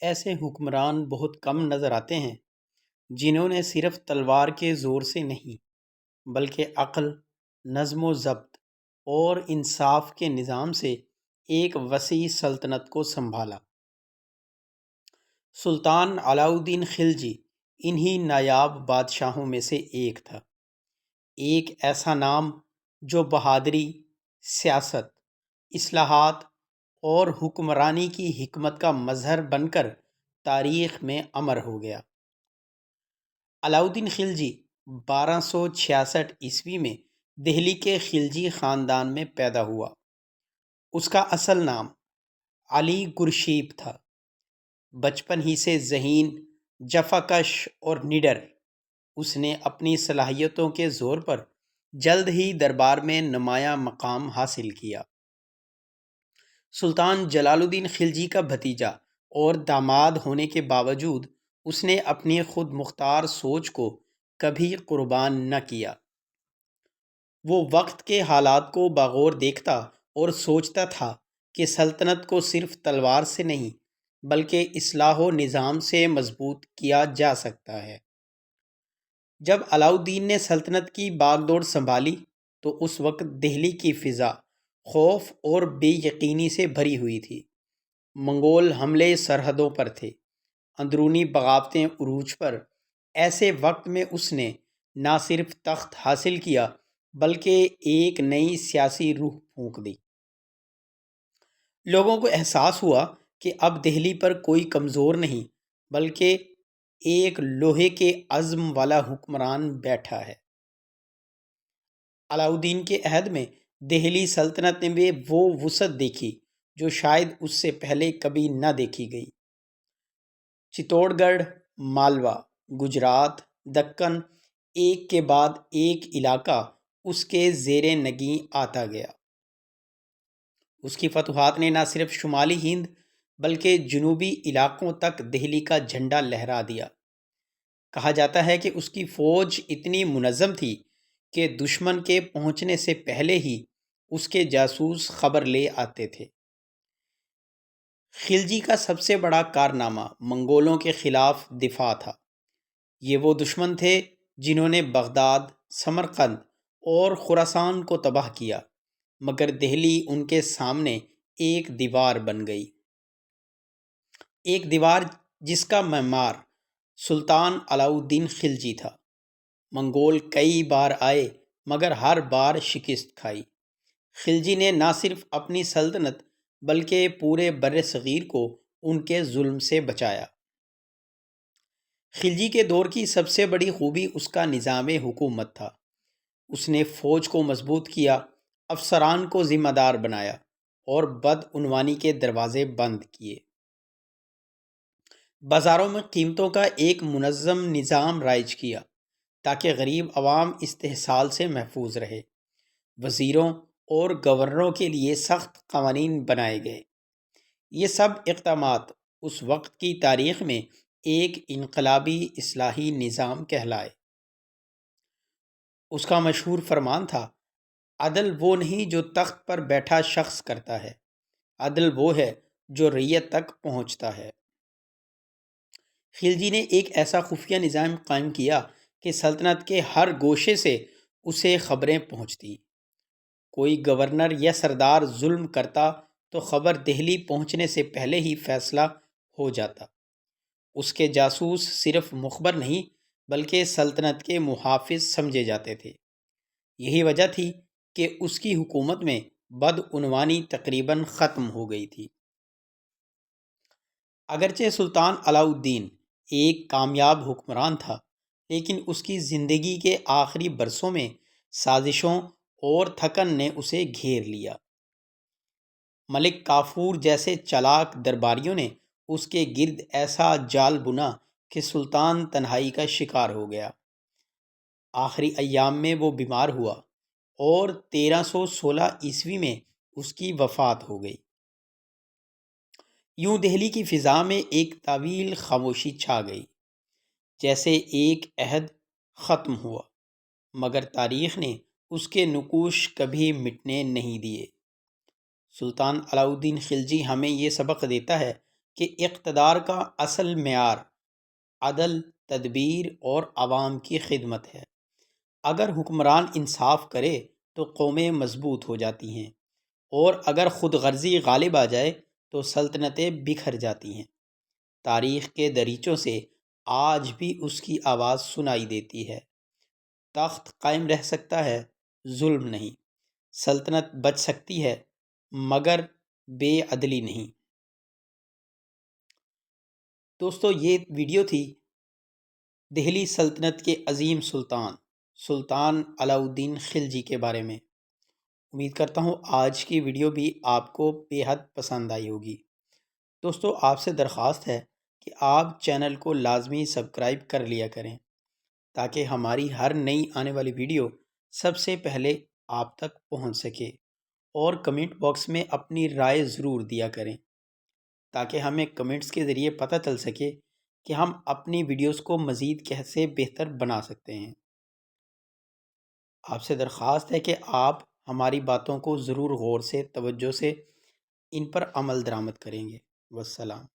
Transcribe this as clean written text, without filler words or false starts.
ایسے حکمران بہت کم نظر آتے ہیں جنہوں نے صرف تلوار کے زور سے نہیں بلکہ عقل، نظم و ضبط اور انصاف کے نظام سے ایک وسیع سلطنت کو سنبھالا۔ سلطان علاؤ الدین خلجی انہی نایاب بادشاہوں میں سے ایک تھا، ایک ایسا نام جو بہادری، سیاست، اصلاحات اور حکمرانی کی حکمت کا مظہر بن کر تاریخ میں امر ہو گیا۔ علاؤ الدین خلجی 1266 میں دہلی کے خلجی خاندان میں پیدا ہوا۔ اس کا اصل نام علی گرشیب تھا۔ بچپن ہی سے ذہین، جفاکش اور نڈر، اس نے اپنی صلاحیتوں کے زور پر جلد ہی دربار میں نمایاں مقام حاصل کیا۔ سلطان جلال الدین خلجی کا بھتیجا اور داماد ہونے کے باوجود اس نے اپنی خود مختار سوچ کو کبھی قربان نہ کیا۔ وہ وقت کے حالات کو باغور دیکھتا اور سوچتا تھا کہ سلطنت کو صرف تلوار سے نہیں بلکہ اصلاح و نظام سے مضبوط کیا جا سکتا ہے۔ جب علاؤ الدین نے سلطنت کی باغ دوڑ سنبھالی تو اس وقت دہلی کی فضا خوف اور بے یقینی سے بھری ہوئی تھی۔ منگول حملے سرحدوں پر تھے، اندرونی بغاوتیں عروج پر۔ ایسے وقت میں اس نے نہ صرف تخت حاصل کیا بلکہ ایک نئی سیاسی روح پھونک دی۔ لوگوں کو احساس ہوا کہ اب دہلی پر کوئی کمزور نہیں بلکہ ایک لوہے کے عزم والا حکمران بیٹھا ہے۔ علاؤ الدین کے عہد میں دہلی سلطنت نے وہ وسعت دیکھی جو شاید اس سے پہلے کبھی نہ دیکھی گئی۔ چتور گڑھ، مالوا، گجرات، دکن، ایک کے بعد ایک علاقہ اس کے زیر نگیں آتا گیا۔ اس کی فتوحات نے نہ صرف شمالی ہند بلکہ جنوبی علاقوں تک دہلی کا جھنڈا لہرا دیا۔ کہا جاتا ہے کہ اس کی فوج اتنی منظم تھی کہ دشمن کے پہنچنے سے پہلے ہی اس کے جاسوس خبر لے آتے تھے۔ خلجی کا سب سے بڑا کارنامہ منگولوں کے خلاف دفاع تھا۔ یہ وہ دشمن تھے جنہوں نے بغداد، سمرقند اور خراسان کو تباہ کیا، مگر دہلی ان کے سامنے ایک دیوار بن گئی۔ ایک دیوار جس کا معمار سلطان علاؤ الدین خلجی تھا۔ منگول کئی بار آئے مگر ہر بار شکست کھائی۔ خلجی نے نہ صرف اپنی سلطنت بلکہ پورے بر صغیر کو ان کے ظلم سے بچایا۔ خلجی کے دور کی سب سے بڑی خوبی اس کا نظام حکومت تھا۔ اس نے فوج کو مضبوط کیا، افسران کو ذمہ دار بنایا اور بدعنوانی کے دروازے بند کیے۔ بازاروں میں قیمتوں کا ایک منظم نظام رائج کیا تاکہ غریب عوام استحصال سے محفوظ رہے۔ وزیروں اور گورنروں کے لیے سخت قوانین بنائے گئے۔ یہ سب اقدامات اس وقت کی تاریخ میں ایک انقلابی اصلاحی نظام کہلائے۔ اس کا مشہور فرمان تھا، عدل وہ نہیں جو تخت پر بیٹھا شخص کرتا ہے، عدل وہ ہے جو رعیت تک پہنچتا ہے۔ خلجی نے ایک ایسا خفیہ نظام قائم کیا کہ سلطنت کے ہر گوشے سے اسے خبریں پہنچتی۔ کوئی گورنر یا سردار ظلم کرتا تو خبر دہلی پہنچنے سے پہلے ہی فیصلہ ہو جاتا۔ اس کے جاسوس صرف مخبر نہیں بلکہ سلطنت کے محافظ سمجھے جاتے تھے۔ یہی وجہ تھی کہ اس کی حکومت میں بدعنوانی تقریباً ختم ہو گئی تھی۔ اگرچہ سلطان علاؤ الدین ایک کامیاب حکمران تھا، لیکن اس کی زندگی کے آخری برسوں میں سازشوں اور تھکن نے اسے گھیر لیا۔ ملک کافور جیسے چالاک درباریوں نے اس کے گرد ایسا جال بنا کہ سلطان تنہائی کا شکار ہو گیا۔ آخری ایام میں وہ بیمار ہوا اور 1316 میں اس کی وفات ہو گئی۔ یوں دہلی کی فضا میں ایک طویل خاموشی چھا گئی، جیسے ایک عہد ختم ہوا، مگر تاریخ نے اس کے نقوش کبھی مٹنے نہیں دیے۔ سلطان علاؤ الدین خلجی ہمیں یہ سبق دیتا ہے کہ اقتدار کا اصل معیار عدل، تدبیر اور عوام کی خدمت ہے۔ اگر حکمران انصاف کرے تو قومیں مضبوط ہو جاتی ہیں، اور اگر خود غرضی غالب آ جائے تو سلطنتیں بکھر جاتی ہیں۔ تاریخ کے دریچوں سے آج بھی اس کی آواز سنائی دیتی ہے: تخت قائم رہ سکتا ہے، ظلم نہیں۔ سلطنت بچ سکتی ہے، مگر بے عدلی نہیں۔ دوستو، یہ ویڈیو تھی دہلی سلطنت کے عظیم سلطان علاء الدین خلجی کے بارے میں۔ امید کرتا ہوں آج کی ویڈیو بھی آپ کو بے حد پسند آئی ہوگی۔ دوستو، آپ سے درخواست ہے کہ آپ چینل کو لازمی سبسکرائب کر لیا کریں، تاکہ ہماری ہر نئی آنے والی ویڈیو سب سے پہلے آپ تک پہنچ سکے، اور کمنٹ باکس میں اپنی رائے ضرور دیا کریں، تاکہ ہمیں کمنٹس کے ذریعے پتہ چل سکے کہ ہم اپنی ویڈیوز کو مزید کیسے بہتر بنا سکتے ہیں۔ آپ سے درخواست ہے کہ آپ ہماری باتوں کو ضرور غور سے، توجہ سے ان پر عمل درآمد کریں گے۔ والسلام۔